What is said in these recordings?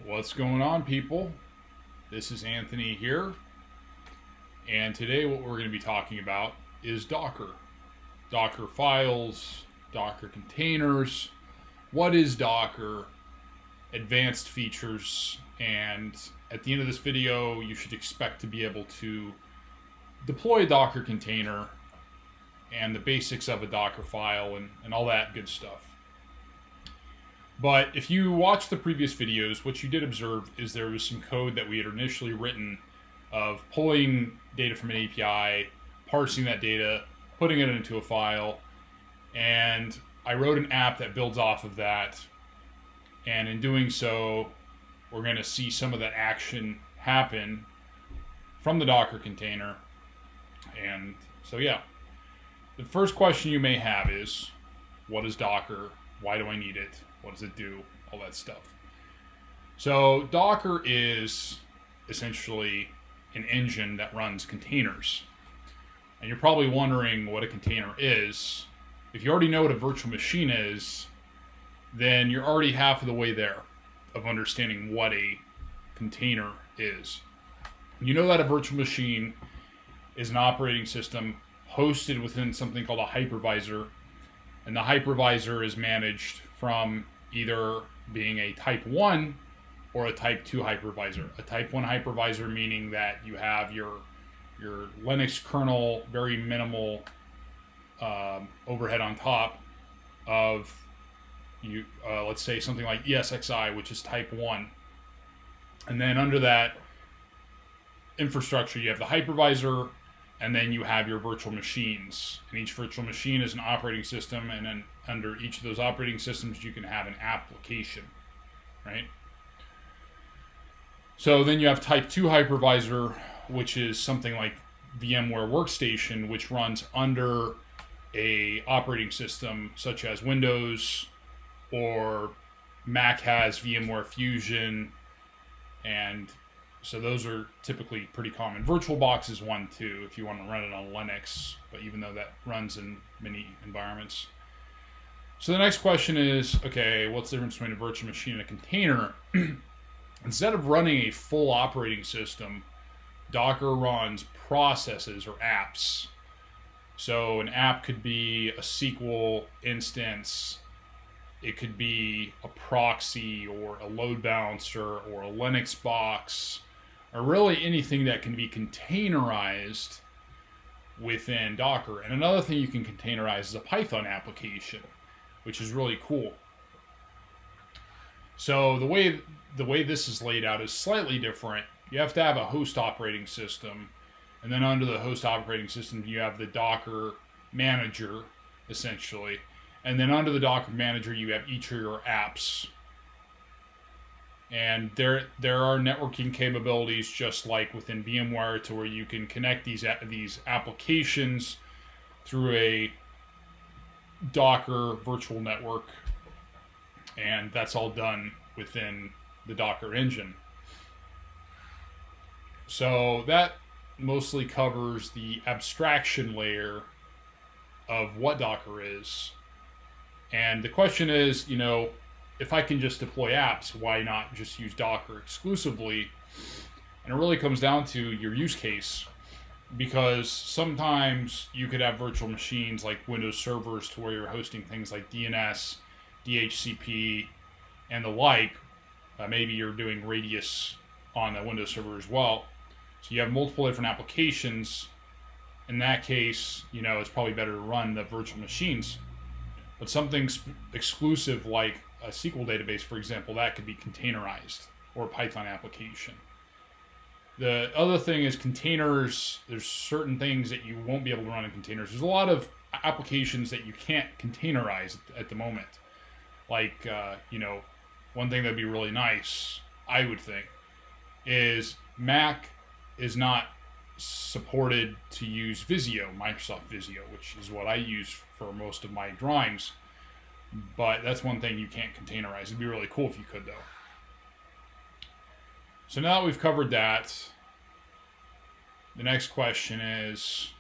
What's going on, people? This is Anthony here, and today what we're going to be talking about is Docker. Docker files, Docker containers, what is Docker, advanced features, and at the end of this video, you should expect to be able to deploy a Docker container and the basics of a Docker file and all that good stuff. But if you watched the previous videos, what you did observe is there was some code that we had initially written of pulling data from an API, parsing that data, putting it into a file, and I wrote an app that builds off of that. And in doing so, we're going to see some of that action happen from the Docker container. And so, yeah, the first question you may have is, what is Docker? Why do I need it? What does it do? All that stuff. So Docker is essentially an engine that runs containers. And you're probably wondering what a container is. If you already know what a virtual machine is, then you're already half of the way there of understanding what a container is. You know that a virtual machine is an operating system hosted within something called a hypervisor. And the hypervisor is managed from either being a type 1 or a type 2 hypervisor. A type 1 hypervisor meaning that you have your Linux kernel, very minimal overhead on top of you. Let's say something like ESXi, which is type 1. And then under that infrastructure, you have the hypervisor, and then you have your virtual machines. And each virtual machine is an operating system, and then under each of those operating systems, you can have an application, right? So then you have type 2 hypervisor, which is something like VMware Workstation, which runs under a operating system such as Windows, or Mac has VMware Fusion, and so those are typically pretty common. VirtualBox is one too, if you want to run it on Linux, but even though that runs in many environments. So the next question is, okay, what's the difference between a virtual machine and a container? Instead of running a full operating system, Docker runs processes or apps. So an app could be a SQL instance, it could be a proxy or a load balancer or a Linux box, or really anything that can be containerized within Docker. And another thing you can containerize is a Python application, which is really cool. So the way this is laid out is slightly different. You have to have a host operating system, and then under the host operating system, you have the Docker manager, essentially. And then under the Docker manager, you have each of your apps. And there are networking capabilities, just like within VMware, to where you can connect these applications through a Docker virtual network, and that's all done within the Docker engine. So that mostly covers the abstraction layer of what Docker is. And the question is, if I can just deploy apps, why not just use Docker exclusively? And it really comes down to your use case, because sometimes you could have virtual machines like Windows servers to where you're hosting things like DNS, DHCP, and the like. Maybe you're doing Radius on a Windows server as well. So you have multiple different applications. In that case, it's probably better to run the virtual machines. But something exclusive like a SQL database, for example, that could be containerized, or a Python application. The other thing is containers. There's certain things that you won't be able to run in containers. There's a lot of applications that you can't containerize at the moment. Like, one thing that'd be really nice, I would think, is Mac is not supported to use Visio, Microsoft Visio, which is what I use for most of my drawings. But that's one thing you can't containerize. It'd be really cool if you could, though. So now that we've covered that, the next question is,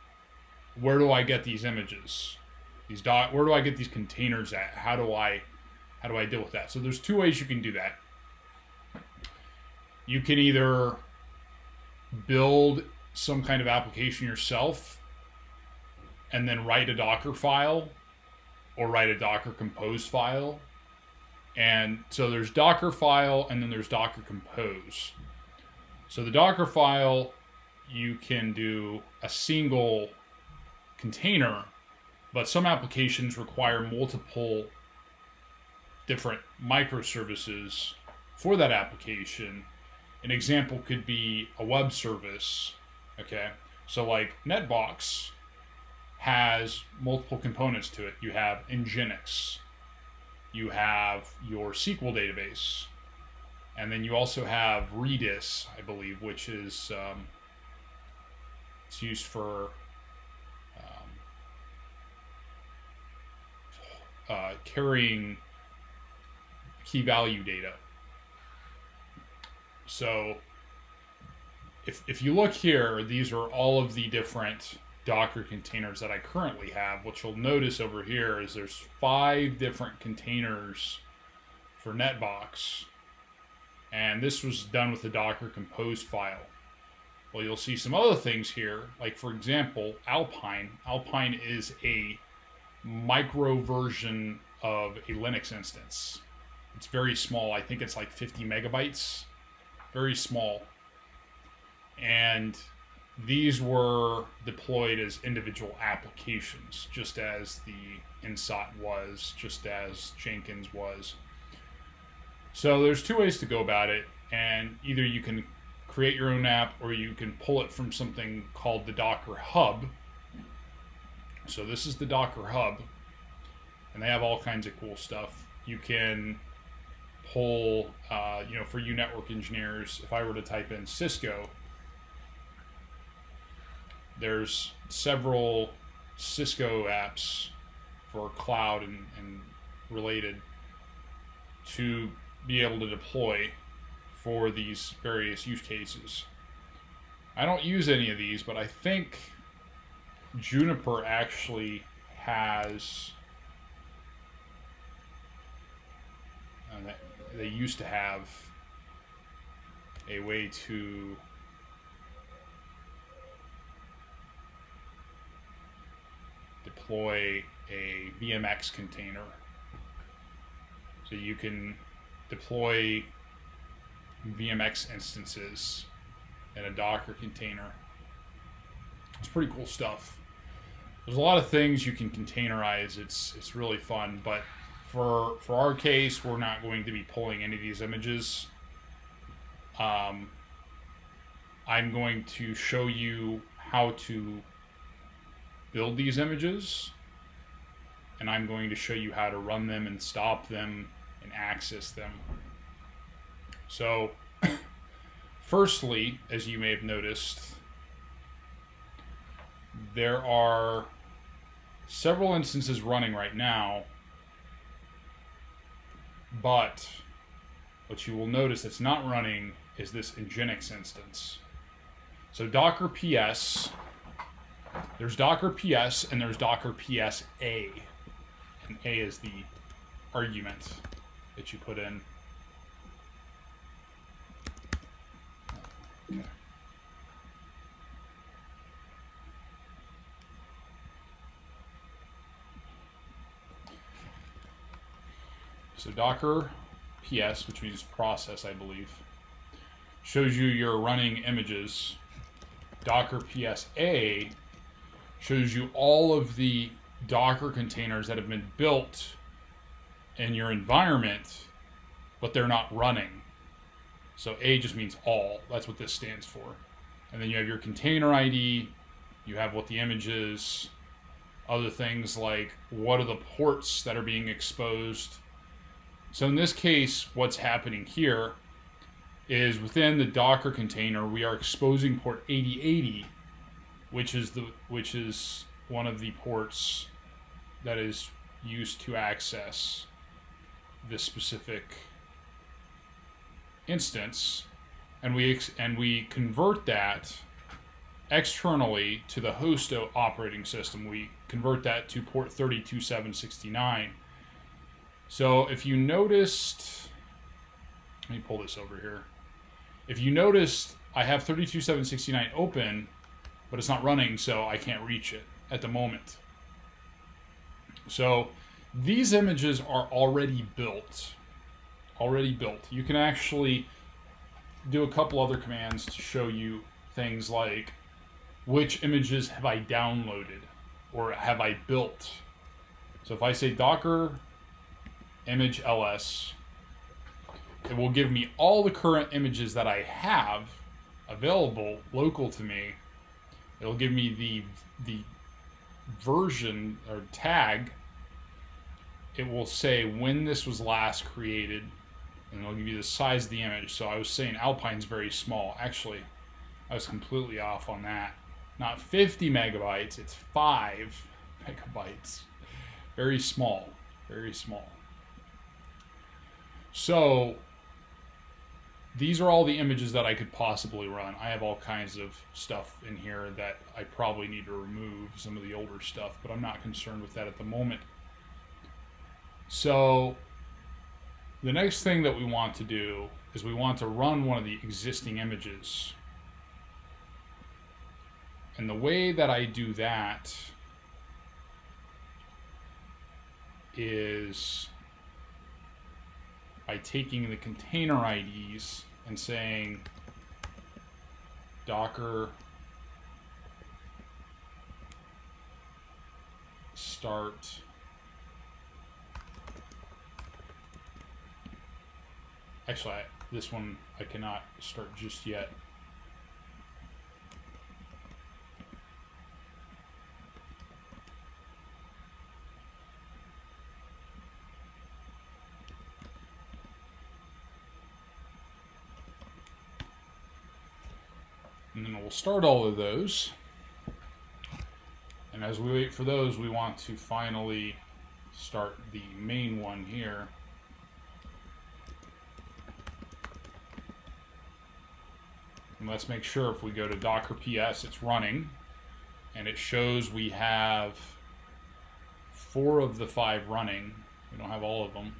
where do I get these images? Where do I get these containers at? How do I deal with that? So there's two ways you can do that. You can either build some kind of application yourself and then write a Docker file or write a Docker Compose file. And so there's Docker file and then there's Docker Compose. So the Docker file, you can do a single container, but some applications require multiple different microservices for that application. An example could be a web service. Okay, so like Netbox has multiple components to it. You have Nginx, you have your SQL database, and then you also have Redis, I believe, which is it's used for carrying key value data. So if you look here, these are all of the different Docker containers that I currently have. What you'll notice over here is there's 5 different containers for Netbox, and this was done with the Docker Compose file. Well, you'll see some other things here, like for example, Alpine. Alpine is a micro version of a Linux instance. It's very small. I think it's like 50 megabytes. Very small. And these were deployed as individual applications, just as the INSOT was, just as Jenkins was. So there's 2 ways to go about it, and either you can create your own app or you can pull it from something called the Docker Hub. So this is the Docker Hub, and they have all kinds of cool stuff. You can pull, for you network engineers, if I were to type in Cisco, there's several Cisco apps for cloud and related to be able to deploy for these various use cases. I don't use any of these, but I think Juniper actually has, they used to have a way to deploy a VMX container. So you can deploy VMX instances in a Docker container. It's pretty cool stuff. There's a lot of things you can containerize. It's really fun, but for our case, we're not going to be pulling any of these images. I'm going to show you how to build these images, and I'm going to show you how to run them and stop them and access them. So, firstly, as you may have noticed, there are several instances running right now, but what you will notice that's not running is this Nginx instance. So Docker PS, there's Docker PS and there's Docker PS A. And A is the argument that you put in. Okay. So Docker PS, which means process, I believe, shows you your running images. Docker PS A shows you all of the Docker containers that have been built in your environment, but they're not running. So A just means all. That's what this stands for. And then you have your container ID. You have what the image is. Other things like what are the ports that are being exposed. So in this case, what's happening here is within the Docker container, we are exposing port 8080, which is one of the ports that is used to access this specific instance, and we convert that externally to the host operating system. We convert that to port 32769. So if you noticed, let me pull this over here. If you noticed, I have 32.769 open, but it's not running, so I can't reach it at the moment. So these images are already built. You can actually do a couple other commands to show you things like which images have I downloaded or have I built. So if I say docker image ls, it will give me all the current images that I have available local to me. It'll give me the version or tag. It will say when this was last created, and it'll give you the size of the image. So I was saying Alpine's very small. Actually, I was completely off on that. Not 50 megabytes, it's 5 megabytes. Very small, very small. So these are all the images that I could possibly run. I have all kinds of stuff in here that I probably need to remove, some of the older stuff, but I'm not concerned with that at the moment. So the next thing that we want to do is we want to run one of the existing images. And the way that I do that is by taking the container IDs and saying docker start actually this one I cannot start just yet. And then we'll start all of those. And as we wait for those, we want to finally start the main one here. And let's make sure if we go to Docker PS, it's running. And it shows we have 4 of the 5 running. We don't have all of them.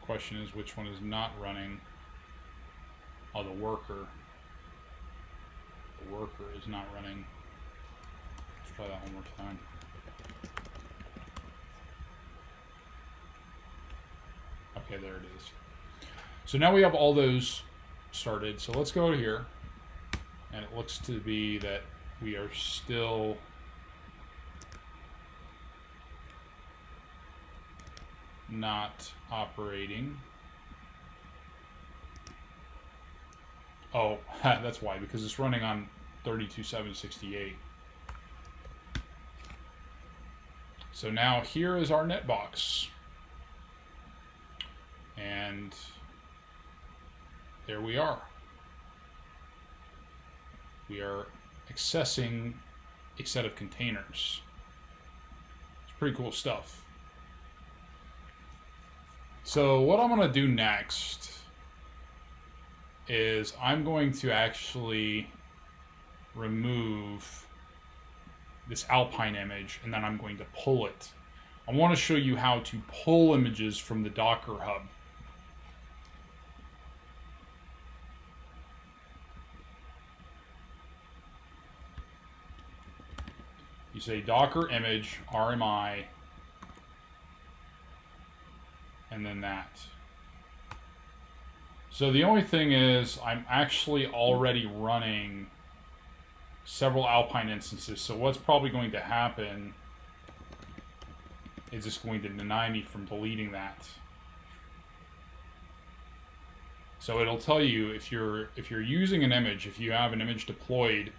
Question is which one is not running. Oh, the worker. The worker is not running. Let's try that one more time. Okay, there it is. So now we have all those started. So let's go to here. And it looks to be that we are still not operating. Oh, that's why, because it's running on 32.768. So now here is our netbox. And there we are. We are accessing a set of containers. It's pretty cool stuff. So what I'm going to do next is I'm going to actually remove this Alpine image, and then I'm going to pull it. I want to show you how to pull images from the Docker Hub. You say Docker image RMI, and then that. So the only thing is I'm actually already running several Alpine instances. So what's probably going to happen is it's going to deny me from deleting that. So it'll tell you if you're using an image, if you have an image deployed,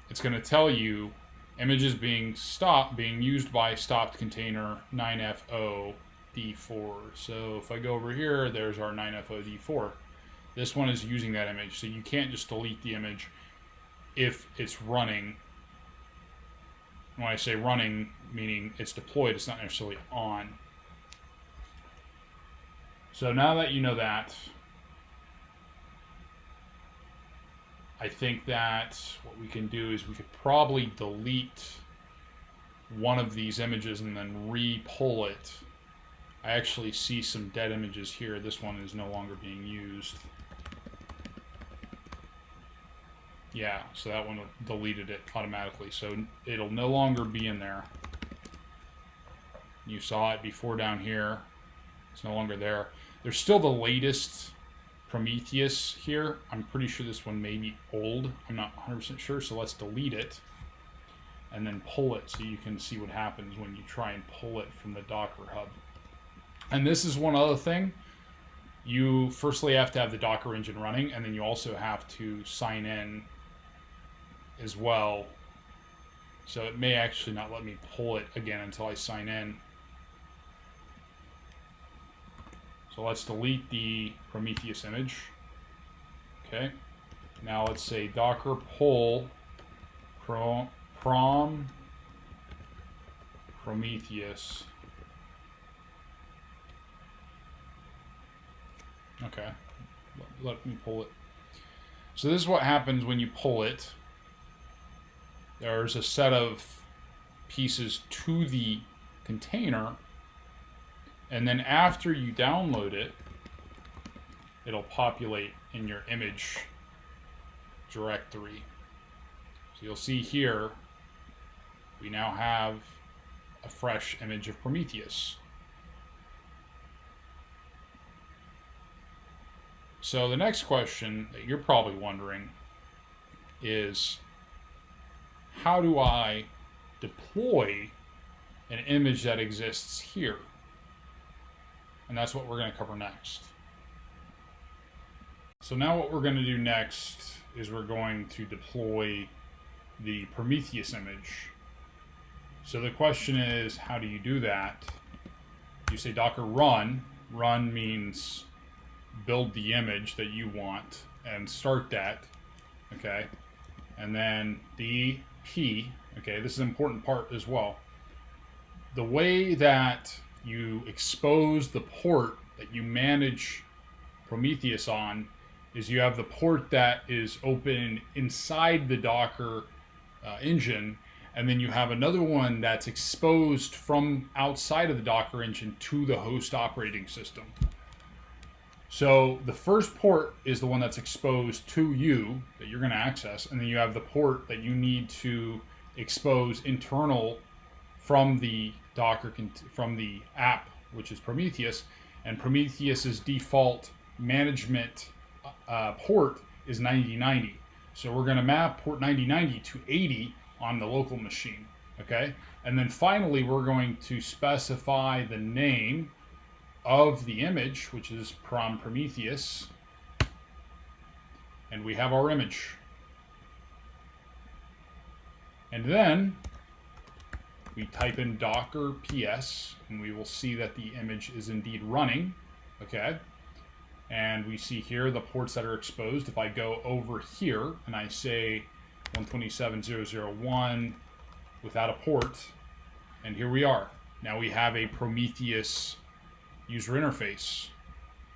it's going to tell you images being used by stopped container 9FO D4. So if I go over here, there's our 9FO D4. This one is using that image, so you can't just delete the image if it's running. When I say running, meaning it's deployed, it's not necessarily on. So now that you know that, I think that what we can do is we could probably delete one of these images and then re-pull it I actually see some dead images here. This one is no longer being used. Yeah, so that one deleted it automatically. So it'll no longer be in there. You saw it before down here. It's no longer there. There's still the latest Prometheus here. I'm pretty sure this one may be old. I'm not 100% sure, so let's delete it. And then pull it so you can see what happens when you try and pull it from the Docker Hub. And this is one other thing. You firstly have to have the Docker engine running, and then you also have to sign in as well. So it may actually not let me pull it again until I sign in. So let's delete the Prometheus image. Okay. Now let's say docker pull Prometheus. Okay. Let me pull it. So this is what happens when you pull it. There's a set of pieces to the container, and then after you download it, it'll populate in your image directory. So you'll see here, we now have a fresh image of Prometheus. So the next question that you're probably wondering is, how do I deploy an image that exists here? And that's what we're going to cover next. So now what we're going to do next is we're going to deploy the Prometheus image. So the question is, how do you do that? You say docker run. Run means build the image that you want and start that. Okay. And then the P, okay, this is an important part as well. The way that you expose the port that you manage Prometheus on is you have the port that is open inside the Docker engine, and then you have another one that's exposed from outside of the Docker engine to the host operating system. So the first port is the one that's exposed to you that you're going to access, and then you have the port that you need to expose internal from the Docker, from the app, which is Prometheus, and Prometheus's default management port is 9090. So we're going to map port 9090 to 80 on the local machine, okay? And then finally, we're going to specify the name of the image, which is Prometheus, and we have our image. And then we type in docker ps, and we will see that the image is indeed running, okay? And we see here the ports that are exposed. If I go over here and I say 127.0.0.1 without a port, and here we are. Now we have a Prometheus user interface.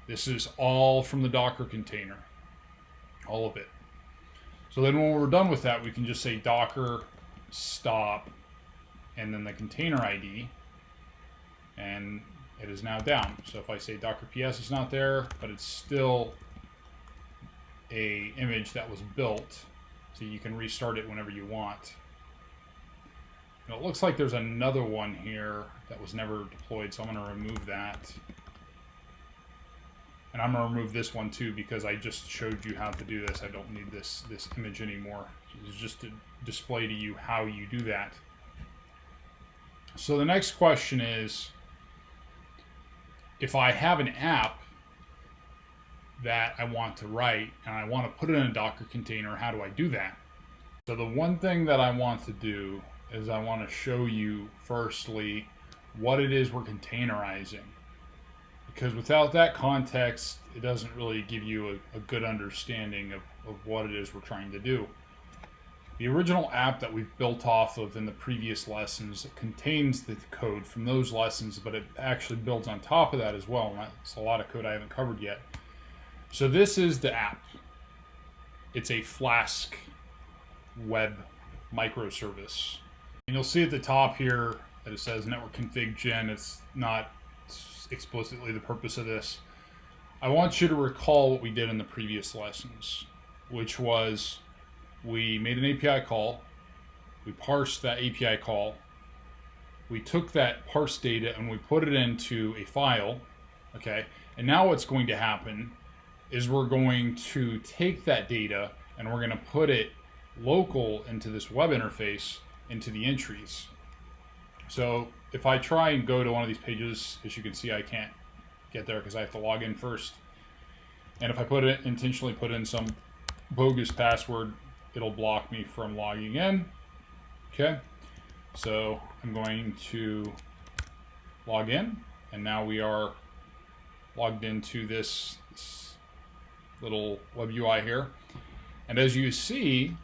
This is all from the Docker container, all of it. So then when we're done with that, we can just say docker stop and then the container ID, and it is now down. So if I say docker ps, it's not there, but it's still a image that was built, so you can restart it whenever you want. And it looks like there's another one here that was never deployed, so I'm going to remove that. And I'm going to remove this one too, because I just showed you how to do this. I don't need this image anymore. It's just to display to you how you do that. So the next question is, if I have an app that I want to write and I want to put it in a Docker container, how do I do that? So the one thing that I want to do is I want to show you firstly what it is we're containerizing, because without that context, it doesn't really give you a good understanding of what it is we're trying to do. The original app that we've built off of in the previous lessons contains the code from those lessons, but it actually builds on top of that as well. And that's a lot of code I haven't covered yet. So this is the app. It's a Flask web microservice. And you'll see at the top here that it says network config gen. It's not explicitly the purpose of this. I want you to recall what we did in the previous lessons, which was we made an API call, we parsed that API call, we took that parsed data and we put it into a file, okay? And now what's going to happen is we're going to take that data and we're going to put it local into this web interface into the entries. So if I try and go to one of these pages, as you can see, I can't get there because I have to log in first. And if I intentionally put in some bogus password, it'll block me from logging in. Okay, so I'm going to log in, and now we are logged into this little web UI here. And as you see,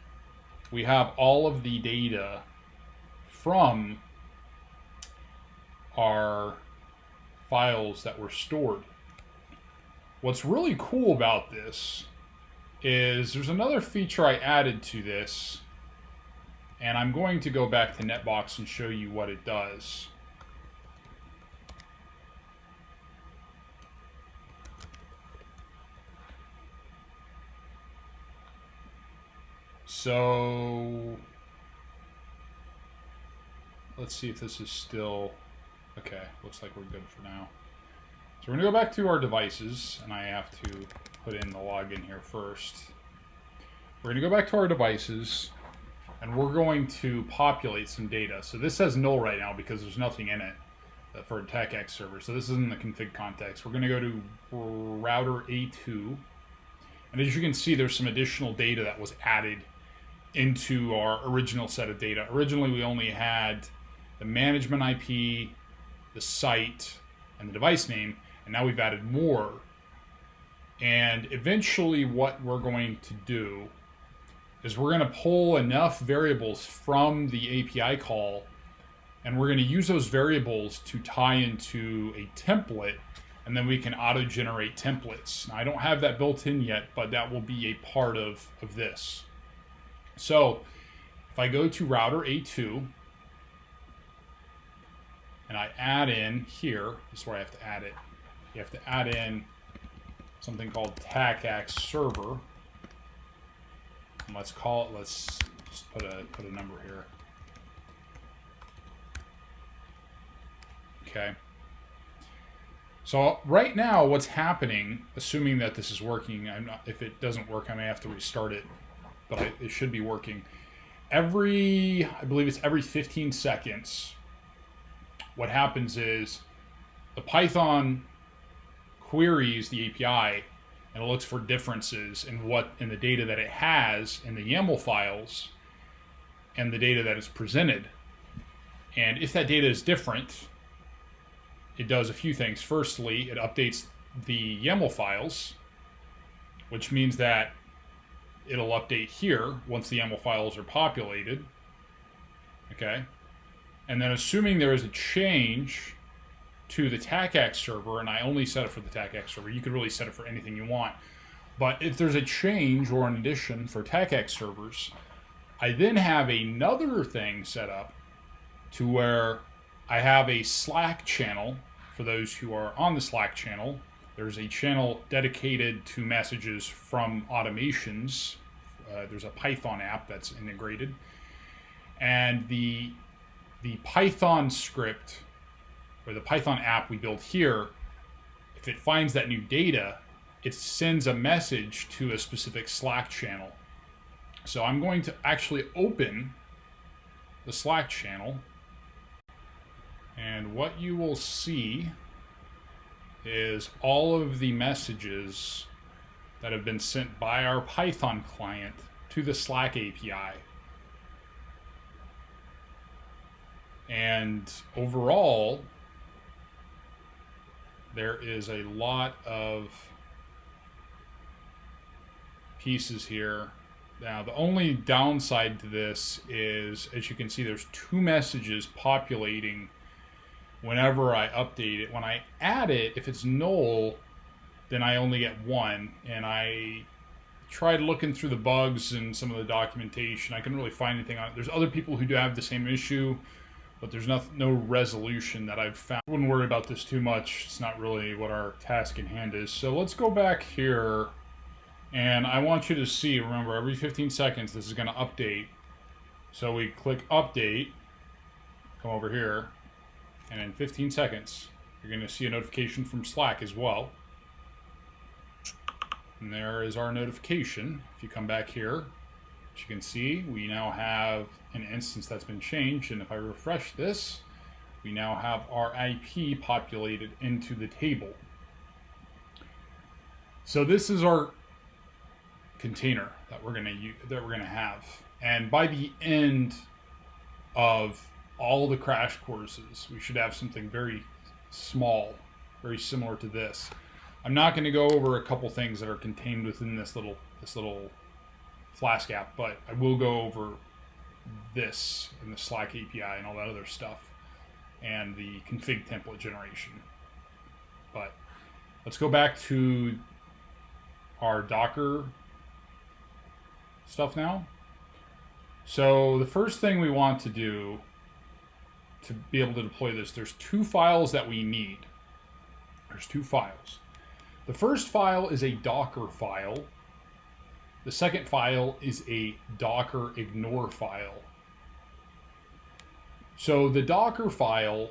we have all of the data from our files that were stored. What's really cool about this is there's another feature I added to this, and I'm going to go back to NetBox and show you what it does. So let's see if this is still okay. Looks like we're good for now. So we're going to go back to our devices, and I have to put in the login here first. We're going to go back to our devices, and we're going to populate some data. So this says null right now because there's nothing in it for a TechX server. So this is in the config context. We're going to go to router A2, and as you can see, there's some additional data that was added into our original set of data. Originally, we only had the management IP, the site, and the device name, and now we've added more. And eventually what we're going to do is we're going to pull enough variables from the API call, and we're going to use those variables to tie into a template, and then we can auto-generate templates. Now, I don't have that built in yet, but that will be a part of this. So if I go to router A2, and I add in here, this is where I have to add it. You have to add in something called TACACS server. And let's just put a number here. Okay. So right now what's happening, assuming that this is working, if it doesn't work, I may have to restart it, but it should be working. I believe it's every 15 seconds, what happens is the Python queries the API and it looks for differences in the data that it has in the YAML files and the data that is presented. And if that data is different, it does a few things. Firstly, it updates the YAML files, which means that it'll update here once the YAML files are populated. Okay. And then assuming there is a change to the TACACS server, and I only set it for the TACACS server, you could really set it for anything you want. But if there's a change or an addition for TACACS servers, I then have another thing set up to where I have a Slack channel for those who are on the Slack channel. There's a channel dedicated to messages from automations. There's a Python app that's integrated. And the Python script, or the Python app we built here, if it finds that new data, it sends a message to a specific Slack channel. So I'm going to actually open the Slack channel, and what you will see is all of the messages that have been sent by our Python client to the Slack API. And overall, there is a lot of pieces here. Now, the only downside to this is, as you can see, there's 2 messages populating whenever I update it. When I add it, if it's null, then I only get 1. And I tried looking through the bugs and some of the documentation. I couldn't really find anything on it. There's other people who do have the same issue but there's no resolution that I've found. I wouldn't worry about this too much. It's not really what our task in hand is. So let's go back here, and I want you to see, remember, every 15 seconds this is going to update. So we click update, come over here, and in 15 seconds you're going to see a notification from Slack as well. And there is our notification. If you come back here, as you can see, we now have an instance that's been changed, and if I refresh this, we now have our IP populated into the table. So this is our container that we're gonna have, and by the end of all the crash courses, we should have something very small, very similar to this. I'm not going to go over a couple things that are contained within this little Flask app, but I will go over this and the Slack API and all that other stuff and the config template generation. But let's go back to our Docker stuff now. So the first thing we want to do to be able to deploy this, there's two files that we need. There's two files. The first file is a Docker file. The second file is a Docker ignore file. So the Docker file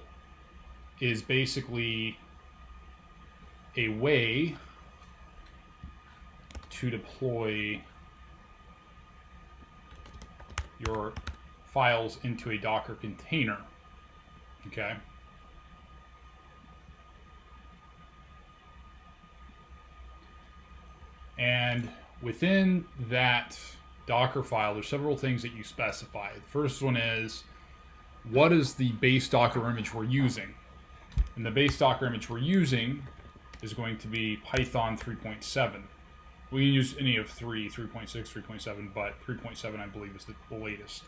is basically a way to deploy your files into a Docker container. Okay. And within that Docker file, there's several things that you specify. The first one is, what is the base Docker image we're using? And the base Docker image we're using is going to be Python 3.7. We can use any of 3.6, 3.7, but 3.7 I believe is the latest.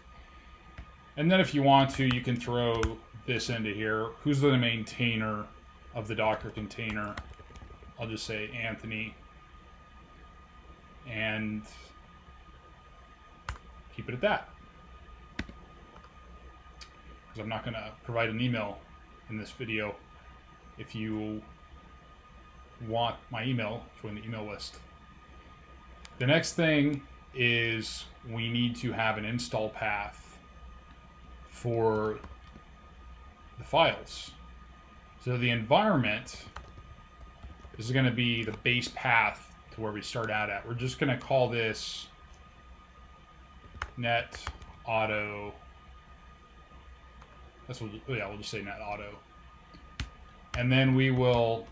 And then if you want to, you can throw this into here. Who's the maintainer of the Docker container? I'll just say Anthony. And keep it at that. Because I'm not going to provide an email in this video. If you want my email, join the email list. The next thing is we need to have an install path for the files. So the environment is going to be the base path to where we start out at. We're just going to call this net auto. We'll just say net auto. And then we will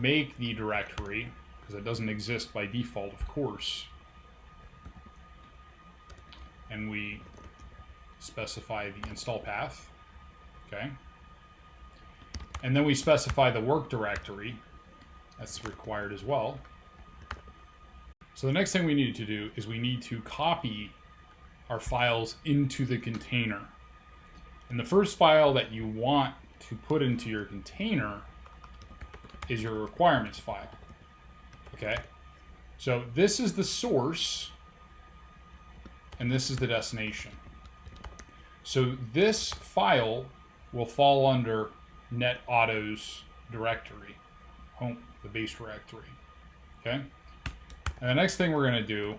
make the directory, because it doesn't exist by default, of course. And we specify the install path. Okay. And then we specify the work directory. That's required as well. So the next thing we need to do is we need to copy our files into the container. And the first file that you want to put into your container is your requirements file. Okay? So this is the source, and this is the destination. So this file will fall under NetAuto's directory, home, the base directory. Okay? And the next thing we're going to do,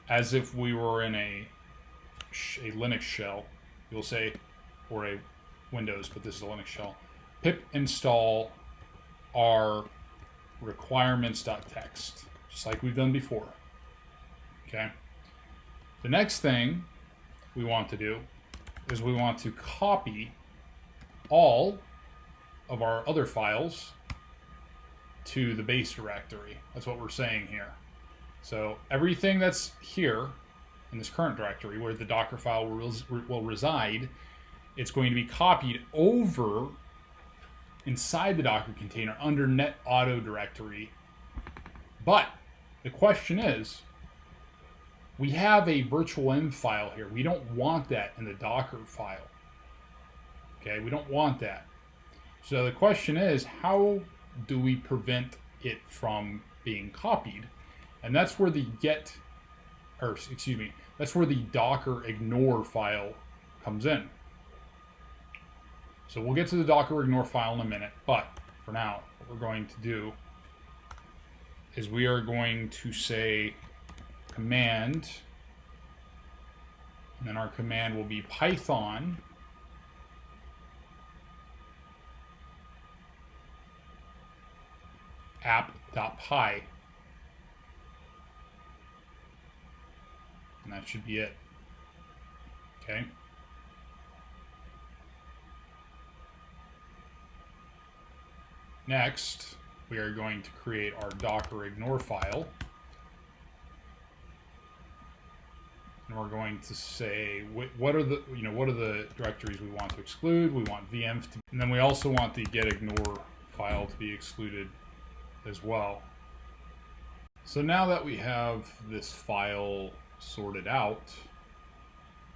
as if we were in a Linux shell, you'll say, or a Windows, but this is a Linux shell, pip install our requirements.txt, just like we've done before. Okay. The next thing we want to do is we want to copy all of our other files to the base directory. That's what we're saying here. So everything that's here in this current directory where the Docker file will reside, it's going to be copied over inside the Docker container under NetAuto directory. But the question is, we have a virtual env file here. We don't want that in the Docker file. Okay, we don't want that. So the question is, how do we prevent it from being copied? And that's where the that's where the Docker ignore file comes in. So we'll get to the Docker ignore file in a minute, but for now, what we're going to do is we are going to say command, and then our command will be Python app.py. And that should be it. Okay. Next, we are going to create our Docker ignore file. And we're going to say what are the directories we want to exclude. We want VMs to, and then we also want the get ignore file to be excluded as well. So now that we have this file sorted out,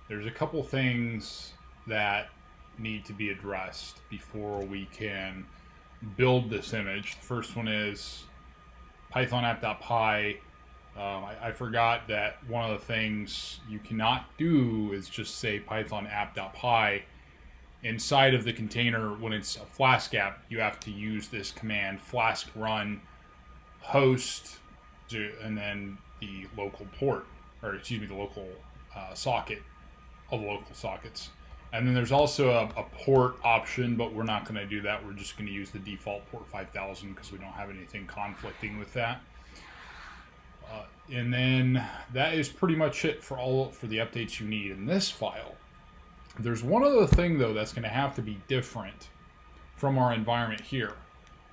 there's a couple things that need to be addressed before we can build this image. The first one is Python app.py. I forgot that one of the things you cannot do is just say Python app.py. Inside of the container, when it's a Flask app, you have to use this command flask run host and then the local port, or excuse me, the local socket, all the local sockets. And then there's also a port option, but we're not going to do that. We're just going to use the default port 5000 because we don't have anything conflicting with that. And then that is pretty much it for the updates you need in this file. There's one other thing though that's going to have to be different from our environment here,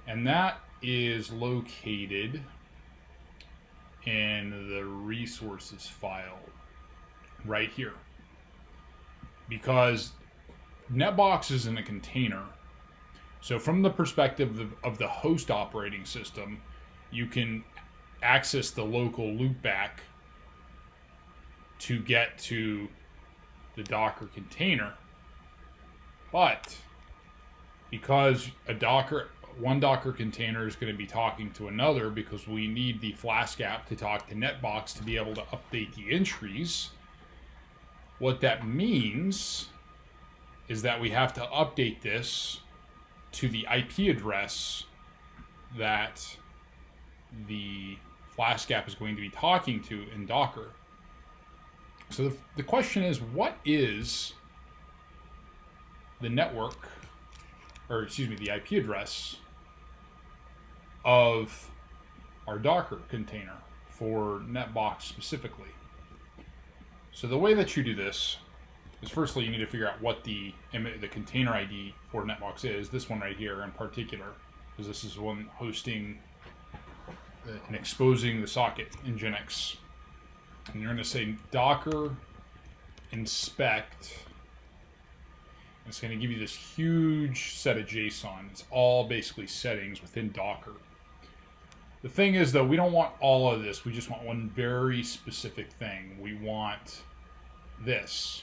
and that is located in the resources file right here. Because NetBox is in a container, so from the perspective of the host operating system, you can access the local loopback to get to the Docker container. But because one Docker container is going to be talking to another, because we need the Flask app to talk to NetBox to be able to update the entries, what that means is that we have to update this to the IP address that the Flask app is going to be talking to in Docker. So the question is, what is the network, or excuse me, the IP address of our Docker container for NetBox specifically? So the way that you do this is, firstly, you need to figure out what the container ID for NetBox is. This one right here in particular, because this is one hosting and exposing the socket in Nginx. And you're going to say Docker inspect. It's going to give you this huge set of JSON. It's all basically settings within Docker. The thing is, though, we don't want all of this. We just want one very specific thing. We want this,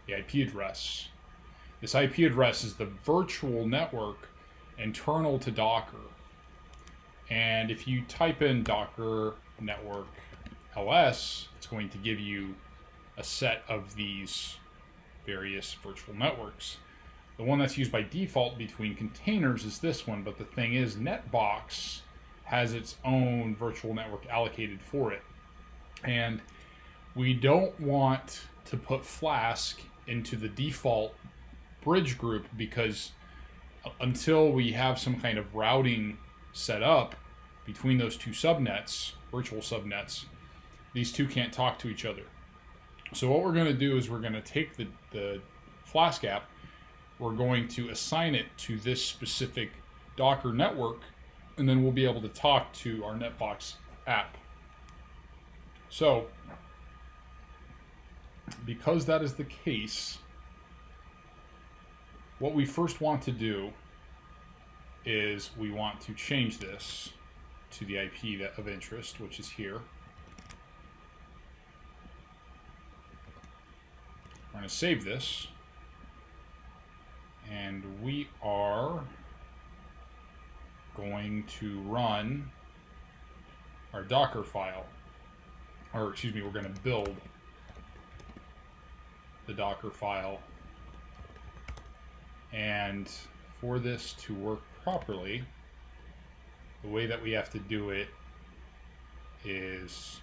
the IP address. This IP address is the virtual network internal to Docker. And if you type in Docker network ls, it's going to give you a set of these various virtual networks. The one that's used by default between containers is this one, but the thing is, NetBox has its own virtual network allocated for it. And we don't want to put Flask into the default bridge group, because until we have some kind of routing set up between those two subnets, virtual subnets, these two can't talk to each other. So what we're going to do is we're going to take the Flask app, we're going to assign it to this specific Docker network, and then we'll be able to talk to our NetBox app. So because that is the case, what we first want to do is we want to change this to the IP of interest, which is here. We're going to save this, and we are going to run our Docker file, or excuse me, we're going to build the Docker file And for this to work properly, the way that we have to do it is,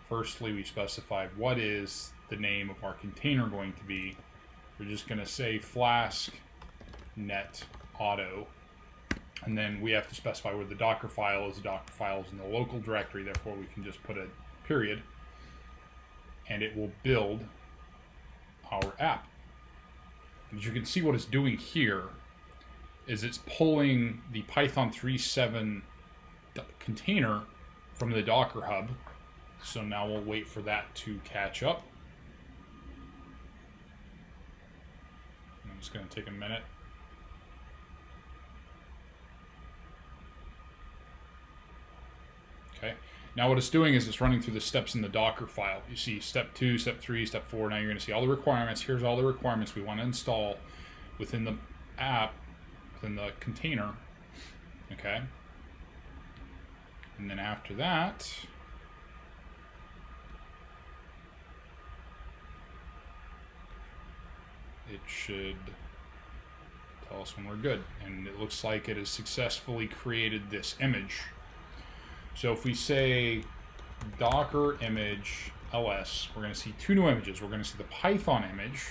firstly, we specify what is the name of our container going to be. We're just going to say flask net auto, and then we have to specify where the Docker file is. The Docker file is in the local directory, therefore we can just put a period, and it will build our app. As you can see, what it's doing here is it's pulling the Python 3.7 container from the Docker Hub. So now we'll wait for that to catch up. It's going to take a minute. Okay. Now what it's doing is it's running through the steps in the Docker file. You see step 2, step 3, step 4. Now you're going to see all the requirements. Here's all the requirements we want to install within the app, within the container. Okay. And then after that, it should tell us when we're good. And it looks like it has successfully created this image. So if we say Docker image ls, we're going to see two new images. We're going to see the Python image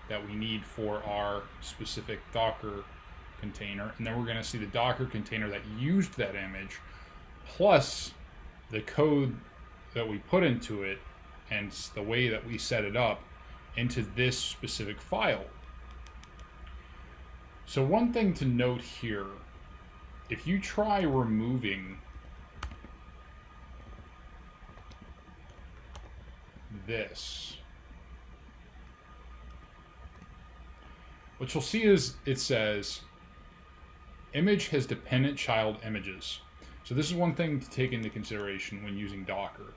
that we need for our specific Docker container, and then we're going to see the Docker container that used that image, plus the code that we put into it and the way that we set it up into this specific file. So one thing to note here, if you try removing this, what you'll see is it says image has dependent child images. So this is one thing to take into consideration when using Docker.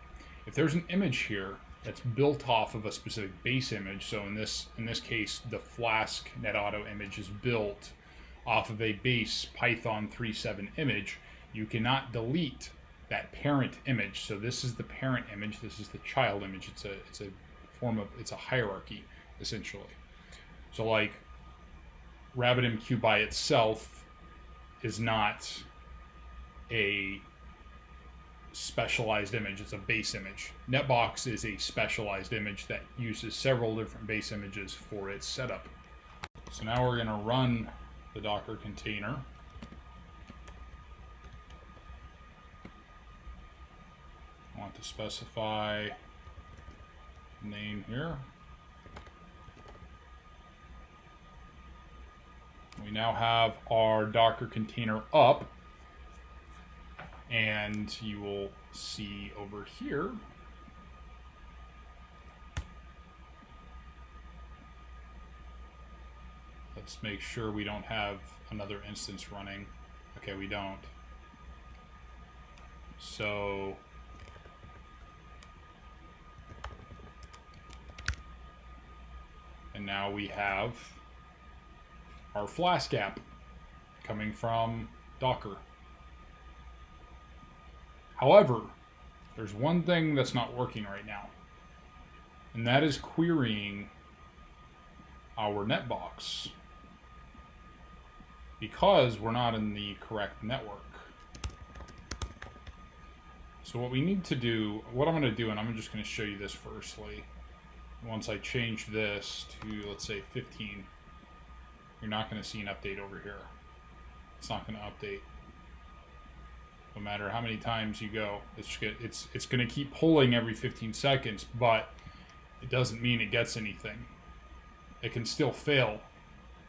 If there's an image here that's built off of a specific base image, so in this case the Flask NetAuto image is built off of a base Python 3.7 image, you cannot delete that parent image. So this is the parent image, this is the child image. It's a form of, it's a hierarchy essentially. So like RabbitMQ by itself is not a specialized image, it's a base image. Netbox is a specialized image that uses several different base images for its setup. So now we're going to run the Docker container. I want to specify name here. We now have our Docker container up, and you will see over here let's make sure we don't have another instance running. Okay, we don't. So and now we have our Flask app coming from Docker. However, there's one thing that's not working right now, and that is querying our netbox, because we're not in the correct network. So what we need to do, what I'm going to do, and I'm just going to show you this firstly. Once I change this to, let's say, 15, you're not going to see an update over here. It's not going to update. No matter how many times you go, it's going to keep pulling every 15 seconds, but it doesn't mean it gets anything. It can still fail.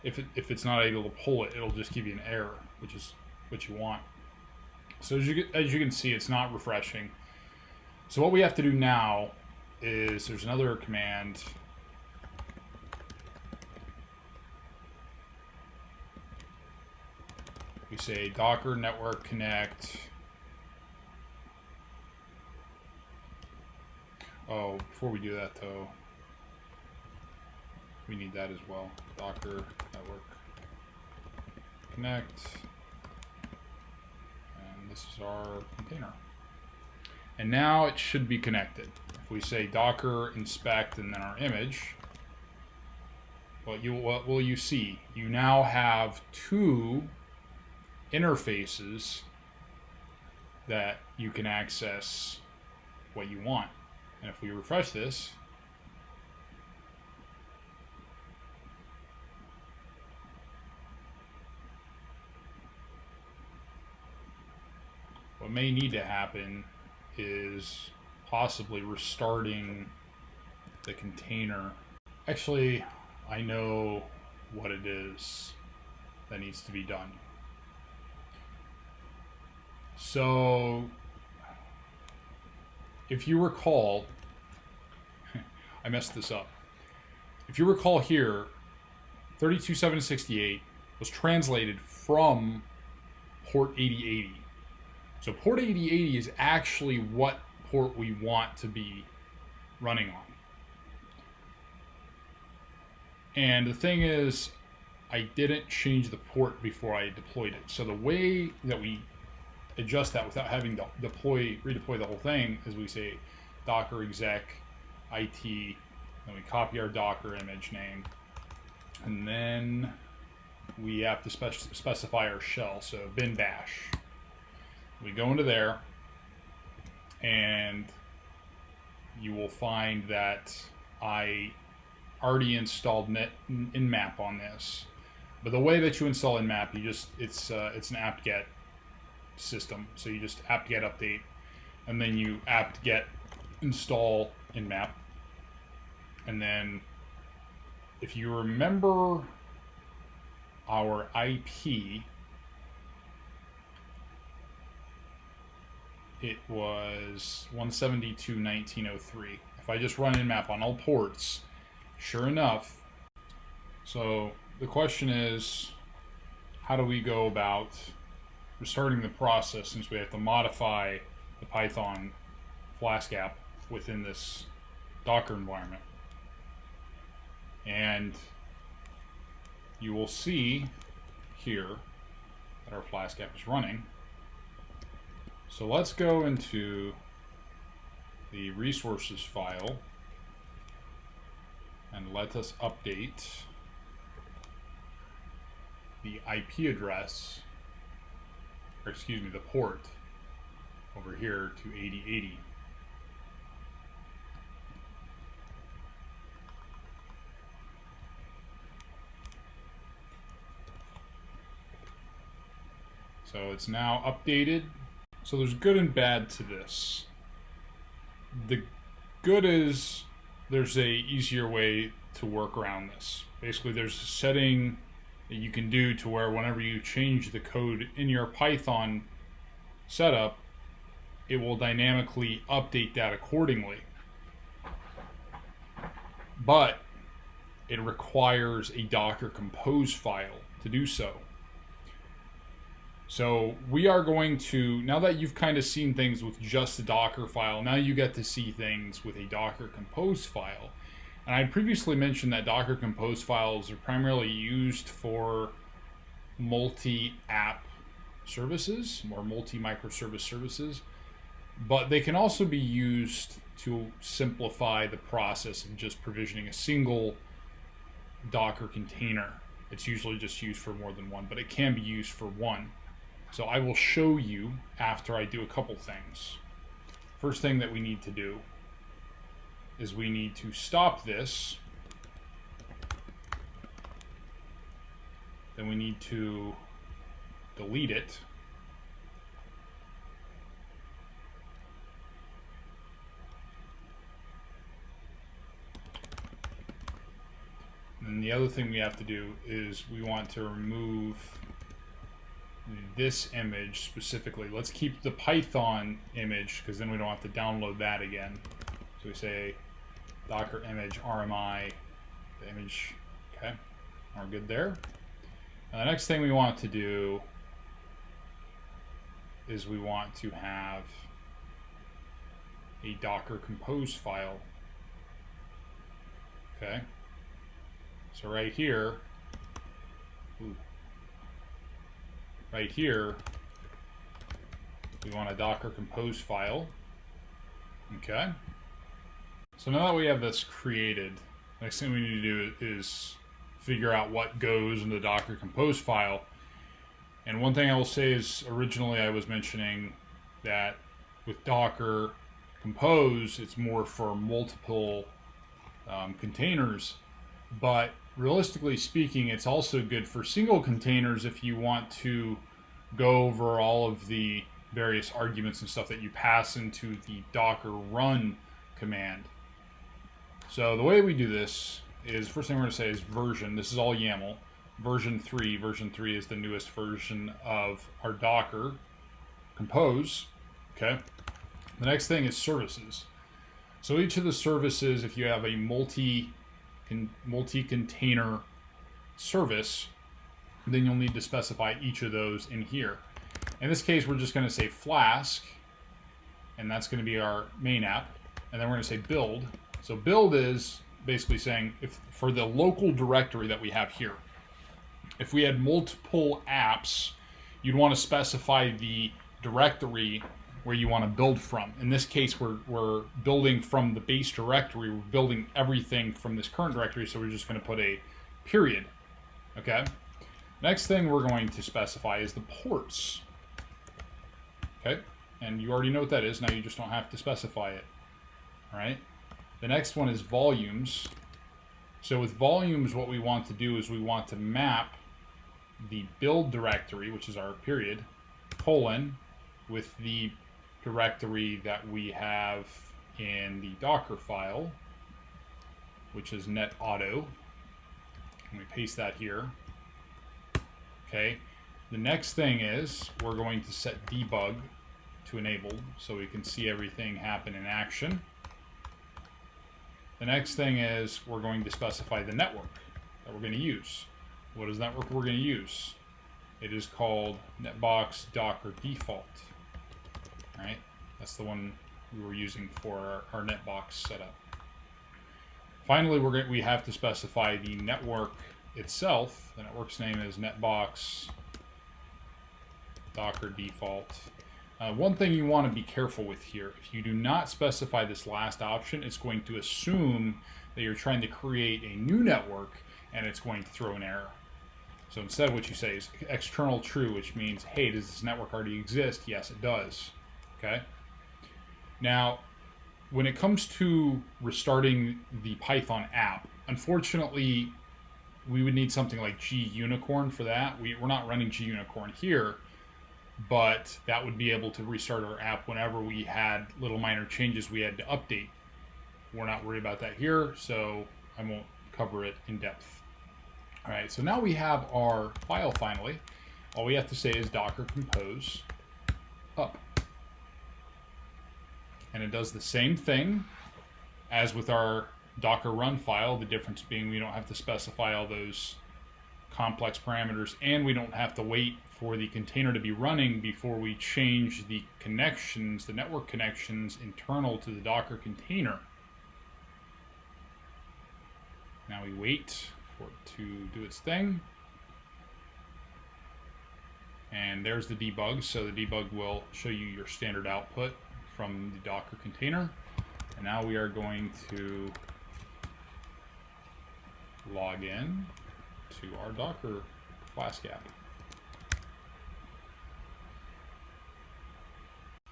If it's not able to pull it, it'll just give you an error, which is what you want. So as you can see, it's not refreshing. So what we have to do now is there's another command. We say Docker network connect. Oh, before we do that though, we need that as well. Docker network connect. And this is our container. And now it should be connected. If we say Docker inspect and then our image, what will you see? You now have two interfaces that you can access what you want. And if we refresh this, what may need to happen is possibly restarting the container. Actually, I know what it is that needs to be done. So, if you recall, I messed this up. If you recall here, 32768 was translated from port 8080. So port 8080 is actually what port we want to be running on. And the thing is, I didn't change the port before I deployed it. So the way that we adjust that without having to redeploy the whole thing is we say docker exec it, then we copy our Docker image name, and then we have to specify our shell, so bin bash. We go into there, and you will find that I already installed Nmap on this. But the way that you install Nmap, it's an apt-get system. So you just apt-get update, and then you apt-get install Nmap. And then if you remember our IP, it was 172.19.03. If I just run Nmap on all ports, sure enough. So the question is, how do we go about restarting the process, since we have to modify the Python Flask app within this Docker environment? And you will see here that our Flask app is running. So let's go into the resources file and let us update the IP address, or excuse me, the port over here to 8080. So it's now updated. So there's good and bad to this. The good is there's a easier way to work around this. Basically, there's a setting that you can do to where whenever you change the code in your Python setup, it will dynamically update that accordingly. But it requires a Docker Compose file to do so. So we are going to, now that you've kind of seen things with just a Docker file, now you get to see things with a Docker Compose file. And I previously mentioned that Docker Compose files are primarily used for multi-app services or multi-microservice services, but they can also be used to simplify the process of just provisioning a single Docker container. It's usually just used for more than one, but it can be used for one. So I will show you after I do a couple things. First thing that we need to do is we need to stop this. Then we need to delete it. And the other thing we have to do is we want to remove this image specifically. Let's keep the Python image because then we don't have to download that again. So we say docker image RMI, the image, okay, we're good there. Now the next thing we want to do is we want to have a Docker Compose file. Okay, so right here, right here, we want a Docker Compose file. Okay. So now that we have this created, next thing we need to do is figure out what goes in the Docker Compose file. And one thing I will say is, originally I was mentioning that with Docker Compose, it's more for multiple containers, but realistically speaking, it's also good for single containers if you want to go over all of the various arguments and stuff that you pass into the Docker run command. So the way we do this is, first thing we're going to say is version. This is all YAML. Version 3. Version 3 is the newest version of our Docker Compose. Okay. The next thing is services. So each of the services, if you have a multi-container service, then you'll need to specify each of those in here. In this case, we're just going to say Flask, and that's going to be our main app. And then we're going to say build. So build is basically saying, if for the local directory that we have here, if we had multiple apps, you'd want to specify the directory where you want to build from. In this case, we're building from the base directory. We're building everything from this current directory, so we're just going to put a period. Okay. Next thing we're going to specify is the ports. Okay, and you already know what that is. Now you just don't have to specify it. All right. The next one is volumes. So with volumes, what we want to do is we want to map the build directory, which is our period, colon, with the directory that we have in the Docker file, which is netauto. And we paste that here. Okay. The next thing is we're going to set debug to enabled so we can see everything happen in action. The next thing is we're going to specify the network that we're going to use. What is the network we're going to use? It is called NetBox Docker Default. Right? That's the one we were using for our NetBox setup. Finally, we have to specify the network itself. The network's name is NetBox Docker Default. One thing you want to be careful with here, if you do not specify this last option, it's going to assume that you're trying to create a new network and it's going to throw an error. So instead what you say is external true, which means, hey, does this network already exist? Yes, it does. Okay. Now, when it comes to restarting the Python app, unfortunately, we would need something like gUnicorn for that. We're not running gUnicorn here, but that would be able to restart our app whenever we had little minor changes we had to update. We're not worried about that here, so I won't cover it in depth. All right, so now we have our file finally. All we have to say is Docker Compose up. And it does the same thing as with our Docker run file, the difference being we don't have to specify all those complex parameters, and we don't have to wait for the container to be running before we change the connections, the network connections internal to the Docker container. Now we wait for it to do its thing. And there's the debug. So the debug will show you your standard output from the Docker container. And now we are going to log in to our Docker Flask app.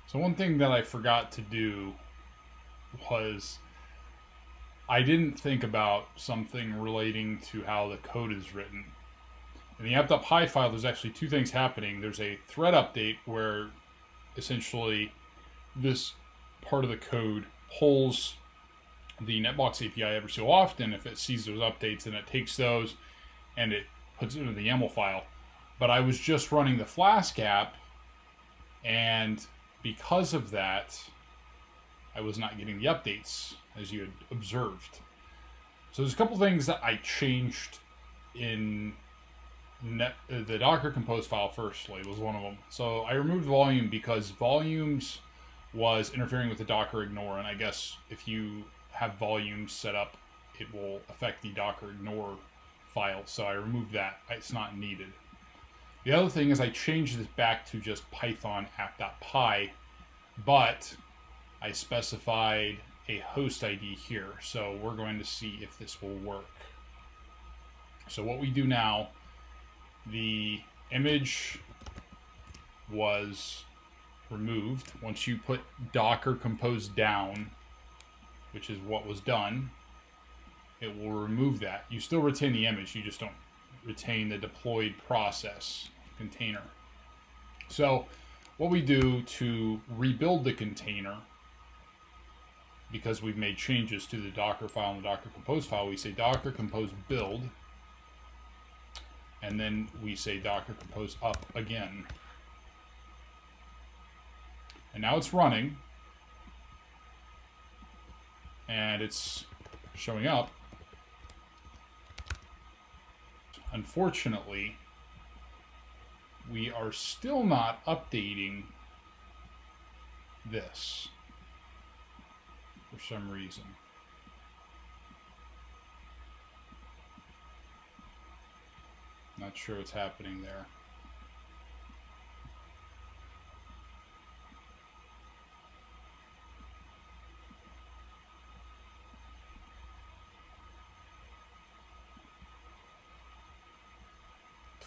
So one thing that I forgot to do was I didn't think about something relating to how the code is written. In the app.py file, there's actually two things happening. There's a thread update where essentially this part of the code pulls the NetBox API every so often. If it sees those updates, then it takes those and it puts it into the YAML file. But I was just running the Flask app, and because of that, I was not getting the updates as you had observed. So there's a couple things that I changed in the Docker Compose file. Firstly was one of them. So I removed volume because volumes was interfering with the Docker ignore, and I guess if you have volumes set up, it will affect the Docker ignore file. So I removed that. It's not needed. The other thing is I changed this back to just Python app.py, but I specified a host ID here. So we're going to see if this will work. So what we do now, the image was removed. Once you put Docker Compose down, which is what was done, it will remove that. You still retain the image, you just don't retain the deployed process container. So what we do to rebuild the container, because we've made changes to the Docker file and the Docker Compose file, we say Docker Compose build, and then we say Docker Compose up again. And now it's running, and it's showing up. Unfortunately, we are still not updating this for some reason. Not sure what's happening there.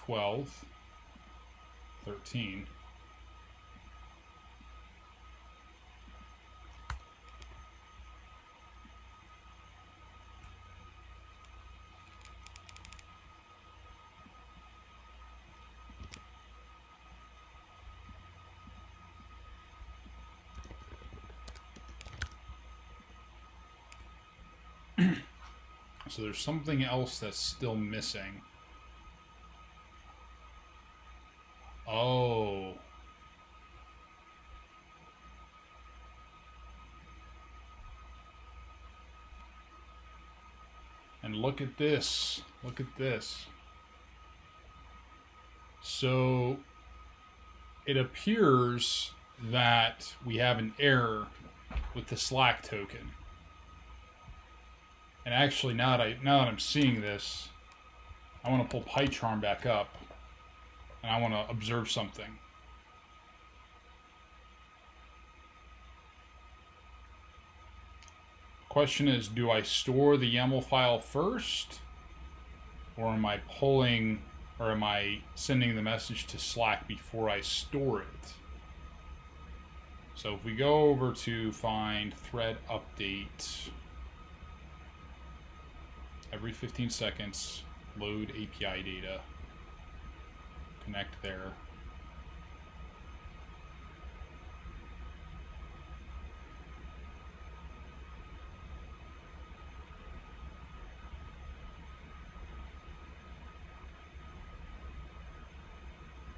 $12, $13. So there's something else that's still missing. Oh. And look at this. Look at this. So it appears that we have an error with the Slack token. And actually, now that I'm seeing this, I want to pull PyCharm back up, and I want to observe something. Question is, do I store the YAML file first, or am I pulling, or am I sending the message to Slack before I store it? So if we go over to find thread update, every 15 seconds, load API data, connect there.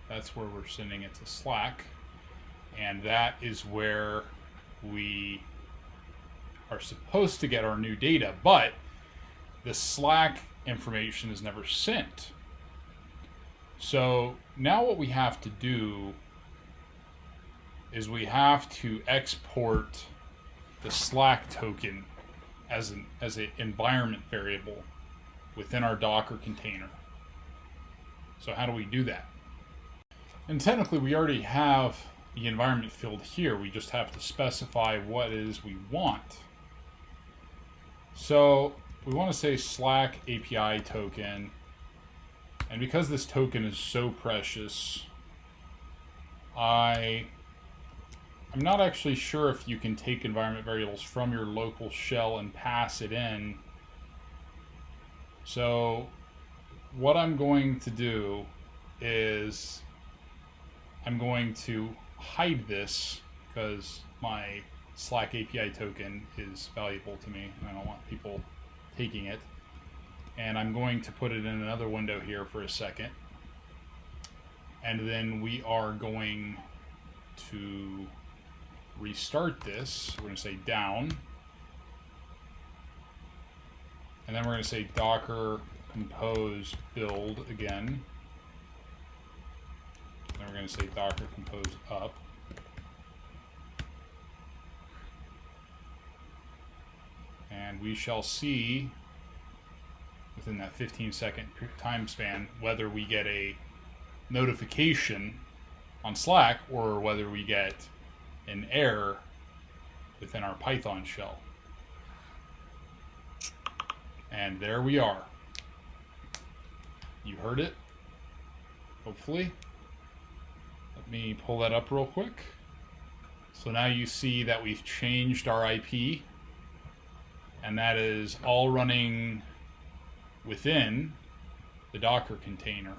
That's where we're sending it to Slack. And that is where we are supposed to get our new data, but the Slack information is never sent. So now what we have to do is we have to export the Slack token as an environment variable within our Docker container. So how do we do that? And technically we already have the environment field here. We just have to specify what it is we want. So we want to say Slack API token, and because this token is so precious, I'm not actually sure if you can take environment variables from your local shell and pass it in. So what I'm going to do is I'm going to hide this because my Slack API token is valuable to me and I don't want people taking it. And I'm going to put it in another window here for a second. And then we are going to restart this. We're going to say down. And then we're going to say Docker Compose build again. Then we're going to say Docker Compose up. And we shall see within that 15-second time span whether we get a notification on Slack or whether we get an error within our Python shell. And there we are. You heard it, hopefully. Let me pull that up real quick. So now you see that we've changed our IP, and that is all running within the Docker container.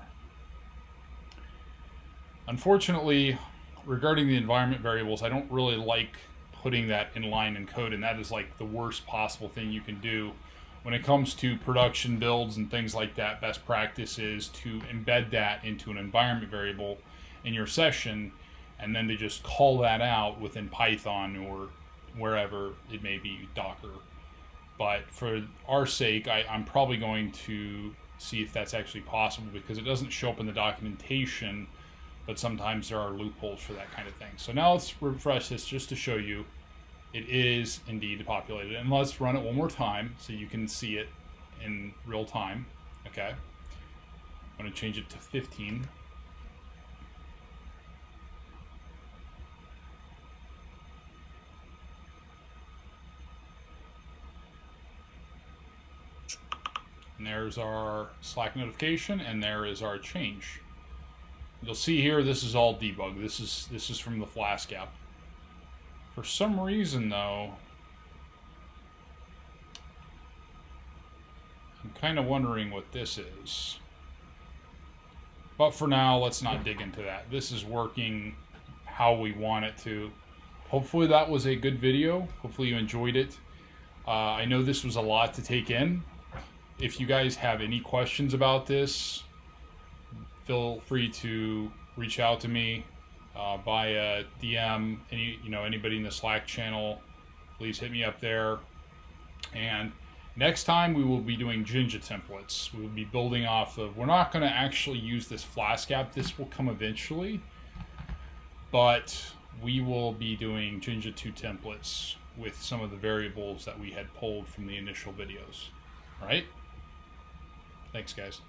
Unfortunately, regarding the environment variables, I don't really like putting that in line in code, and that is like the worst possible thing you can do. When it comes to production builds and things like that, best practice is to embed that into an environment variable in your session, and then to just call that out within Python or wherever it may be, Docker. But for our sake, I'm probably going to see if that's actually possible, because it doesn't show up in the documentation, but sometimes there are loopholes for that kind of thing. So now let's refresh this just to show you it is indeed populated. And let's run it one more time so you can see it in real time. Okay. I'm going to change it to 15. And there's our Slack notification, and there is our change. You'll see here, this is all debug. This is from the Flask app. For some reason, though, I'm kind of wondering what this is. But for now, let's not dig into that. This is working how we want it to. Hopefully that was a good video. Hopefully you enjoyed it. I know this was a lot to take in. If you guys have any questions about this, feel free to reach out to me via DM. Anybody in the Slack channel, please hit me up there. And next time we will be doing Jinja templates. We will be building off of. We're not going to actually use this Flask app. This will come eventually, but we will be doing Jinja 2 templates with some of the variables that we had pulled from the initial videos. All right. Thanks, guys.